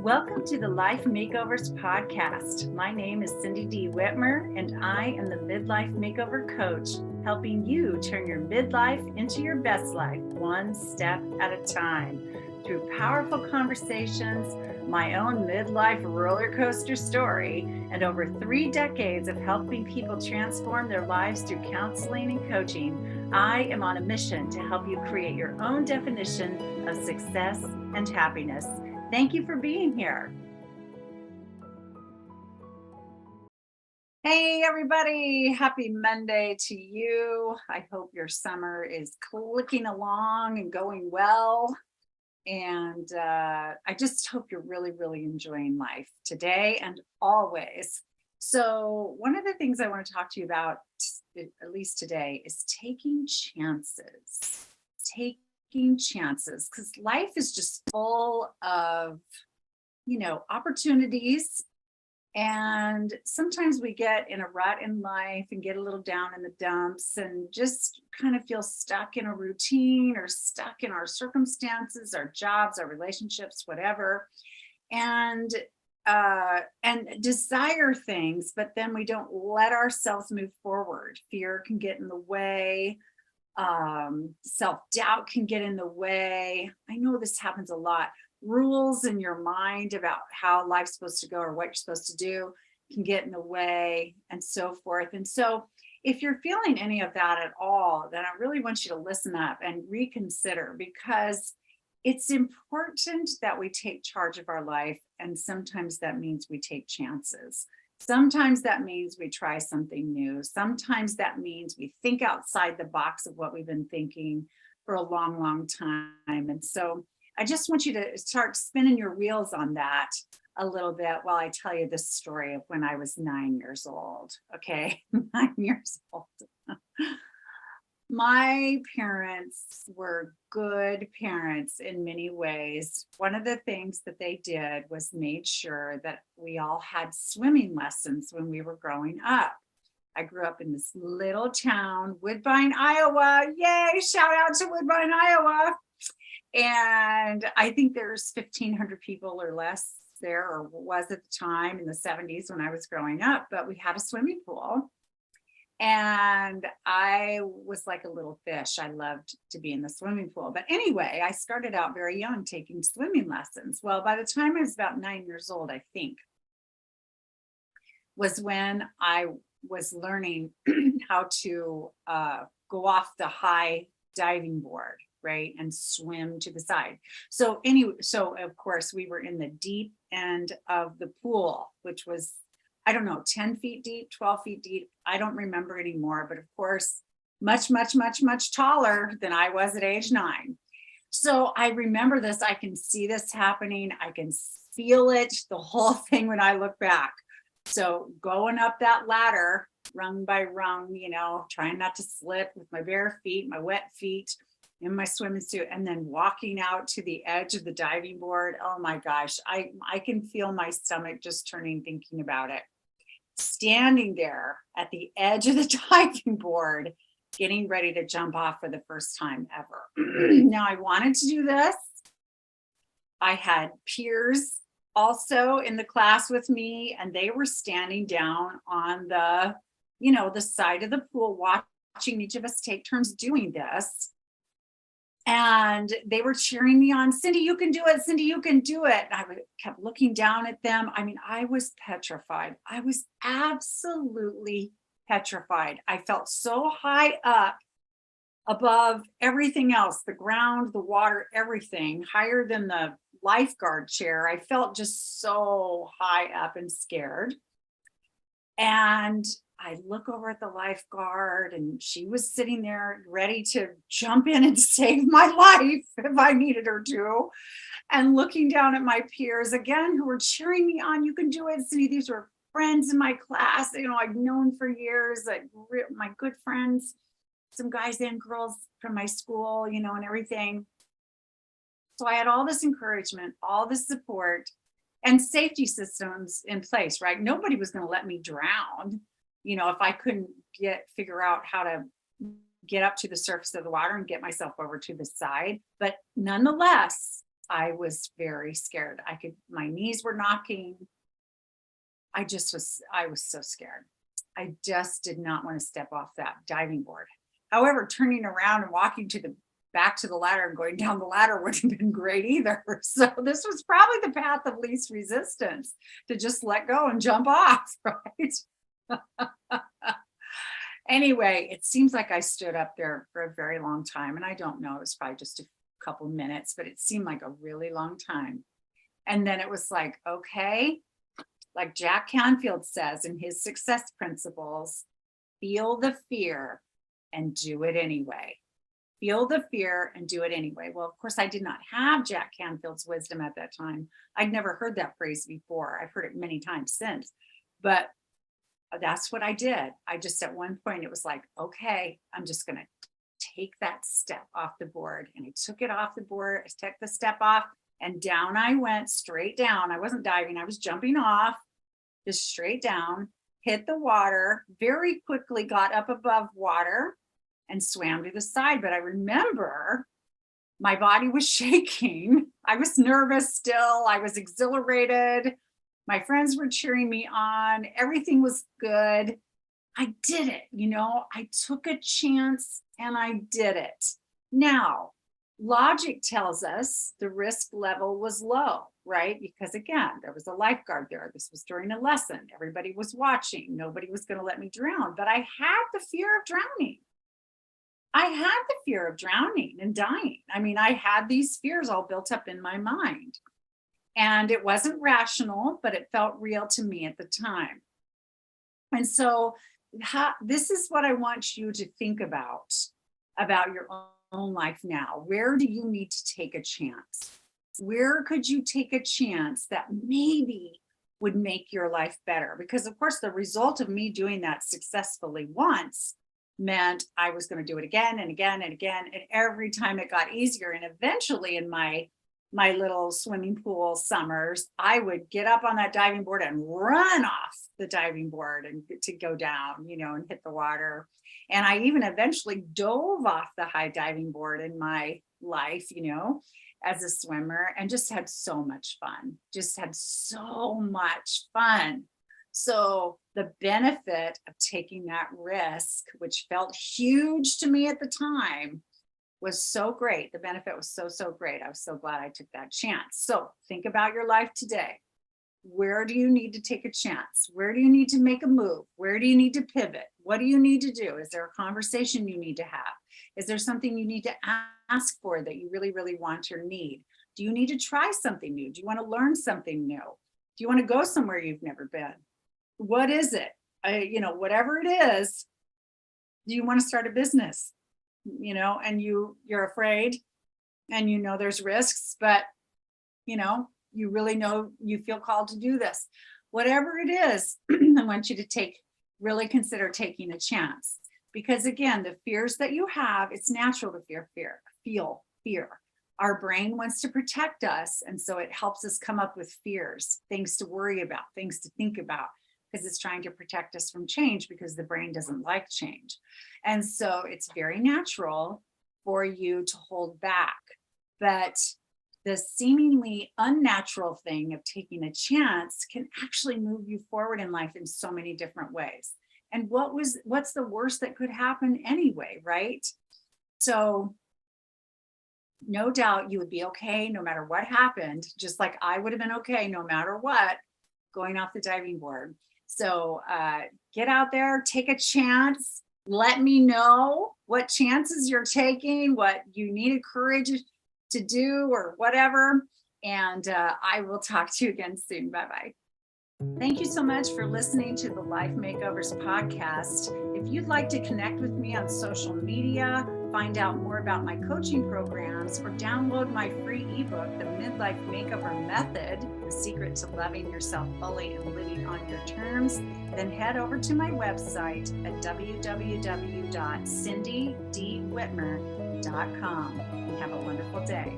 Welcome to the Life Makeovers podcast. My name is Cindy D. Whitmer, and I am the Midlife Makeover Coach, helping you turn your midlife into your best life, one step at a time. Through powerful conversations, my own midlife roller coaster story, and over 3 decades of helping people transform their lives through counseling and coaching, I am on a mission to help you create your own definition of success and happiness. Thank you for being here. Hey, everybody. Happy Monday to you. I hope your summer is clicking along and going well. And I just hope you're really, really enjoying life today and always. So one of the things I want to talk to you about, at least today, is taking chances. Taking chances, because life is just full of, opportunities. And sometimes we get in a rut in life and get a little down in the dumps and just kind of feel stuck in a routine or stuck in our circumstances, our jobs, our relationships, whatever. And desire things, but then we don't let ourselves move forward. Fear can get in the way. Self-doubt can get in the way. I know this happens a lot. Rules in your mind about how life's supposed to go or what you're supposed to do can get in the way, and so forth. And so if you're feeling any of that at all, then I really want you to listen up and reconsider, because it's important that we take charge of our life. And sometimes that means we take chances. Sometimes that means we try something new. Sometimes that means we think outside the box of what we've been thinking for a long, long time. And so I just want you to start spinning your wheels on that a little bit while I tell you this story of when I was 9 years old. Okay, 9 years old. My parents were good parents in many ways. One of the things that they did was made sure that we all had swimming lessons when we were growing up. I grew up in this little town, Woodbine, Iowa. Yay, shout out to Woodbine, Iowa. And I think there's 1,500 people or less there, or was at the time in the 70s when I was growing up, but we had a swimming pool. And I was like a little fish. I loved to be in the swimming pool. But anyway, I started out very young taking swimming lessons. Well, by the time I was about 9 years old, I think, was when I was learning how to go off the high diving board, right, and swim to the side. So of course, we were in the deep end of the pool, which was, I don't know, 10 feet deep, 12 feet deep. I don't remember anymore, but of course, much, much, much, much taller than I was at age 9. So I remember this. I can see this happening. I can feel it, the whole thing when I look back. So going up that ladder, rung by rung, trying not to slip with my bare feet, my wet feet, in my swimming suit, and then walking out to the edge of the diving board. Oh my gosh, I can feel my stomach just turning thinking about it. Standing there at the edge of the diving board, getting ready to jump off for the first time ever. Now, I wanted to do this. I had peers also in the class with me, and they were standing down on the, the side of the pool, watching each of us take turns doing this. And they were cheering me on. Cindy, you can do it. Cindy, you can do it. And I kept looking down at them. I mean, I was petrified. I was absolutely petrified. I felt so high up above everything else, the ground, the water, everything, higher than the lifeguard chair. I felt just so high up and scared. And I look over at the lifeguard, and she was sitting there ready to jump in and save my life if I needed her to. And looking down at my peers again, who were cheering me on. You can do it, Cindy. These were friends in my class, I've known for years, my good friends, some guys and girls from my school, and everything. So I had all this encouragement, all this support, and safety systems in place, right? Nobody was going to let me drown. If I couldn't figure out how to get up to the surface of the water and get myself over to the side. But nonetheless, I was very scared. My knees were knocking. I was so scared. I just did not want to step off that diving board. However, turning around and walking back to the ladder and going down the ladder wouldn't have been great either. So this was probably the path of least resistance, to just let go and jump off, right? Anyway, it seems like I stood up there for a very long time, and I don't know, it was probably just a couple minutes, but it seemed like a really long time. And then it was like, okay, like Jack Canfield says in his success principles, feel the fear and do it anyway. Feel the fear and do it anyway. Well, of course, I did not have Jack Canfield's wisdom at that time. I'd never heard that phrase before. I've heard it many times since, but that's what I did. I just, at one point, it was like, okay, I'm just going to take that step off the board. And I took it off the board. I took the step off, and down I went, straight down. I wasn't diving. I was jumping off, just straight down, hit the water, very quickly got up above water and swam to the side. But I remember my body was shaking. I was nervous still. I was exhilarated. My friends were cheering me on. Everything was good. I did it. I took a chance and I did it. Now, logic tells us the risk level was low, right? Because again, there was a lifeguard there. This was during a lesson. Everybody was watching. Nobody was going to let me drown, but I had the fear of drowning. I had the fear of drowning and dying. I mean, I had these fears all built up in my mind, and it wasn't rational, but it felt real to me at the time. And so this is what I want you to think about your own life now. Where do you need to take a chance? Where could you take a chance that maybe would make your life better? Because of course, the result of me doing that successfully once meant I was going to do it again and again and again. And every time it got easier. And eventually in my little swimming pool summers, I would get up on that diving board and run off the diving board and to go down, and hit the water. And I even eventually dove off the high diving board in my life, as a swimmer, and just had so much fun, So the benefit of taking that risk, which felt huge to me at the time, was so great. The benefit was so great. I was so glad I took that chance. So think about your life today. Where do you need to take a chance? Where do you need to make a move? Where do you need to pivot? What do you need to do? Is there a conversation you need to have? Is there something you need to ask for that you really, really want or need? Do you need to try something new? Do you want to learn something new? Do you want to go somewhere you've never been? What is it? Whatever it is, do you want to start a business? And you're afraid, and there's risks, but you really know you feel called to do this. Whatever it is, I want you to really consider taking a chance, because again, the fears that you have, it's natural to feel fear. Our brain wants to protect us, and so it helps us come up with fears, things to worry about, things to think about, because it's trying to protect us from change, because the brain doesn't like change. And so it's very natural for you to hold back. But the seemingly unnatural thing of taking a chance can actually move you forward in life in so many different ways. And what's the worst that could happen anyway, right? So no doubt you would be okay no matter what happened, just like I would have been okay no matter what, going off the diving board. So get out there, take a chance. Let me know what chances you're taking, what you needed courage to do or whatever. And I will talk to you again soon. Bye-bye. Thank you so much for listening to the Life Makeovers podcast. If you'd like to connect with me on social media, find out more about my coaching programs, or download my free ebook, The Midlife Makeover Method, The Secret to Loving Yourself Fully and Living on Your Terms, then head over to my website at www.cindydwhitmer.com and have a wonderful day.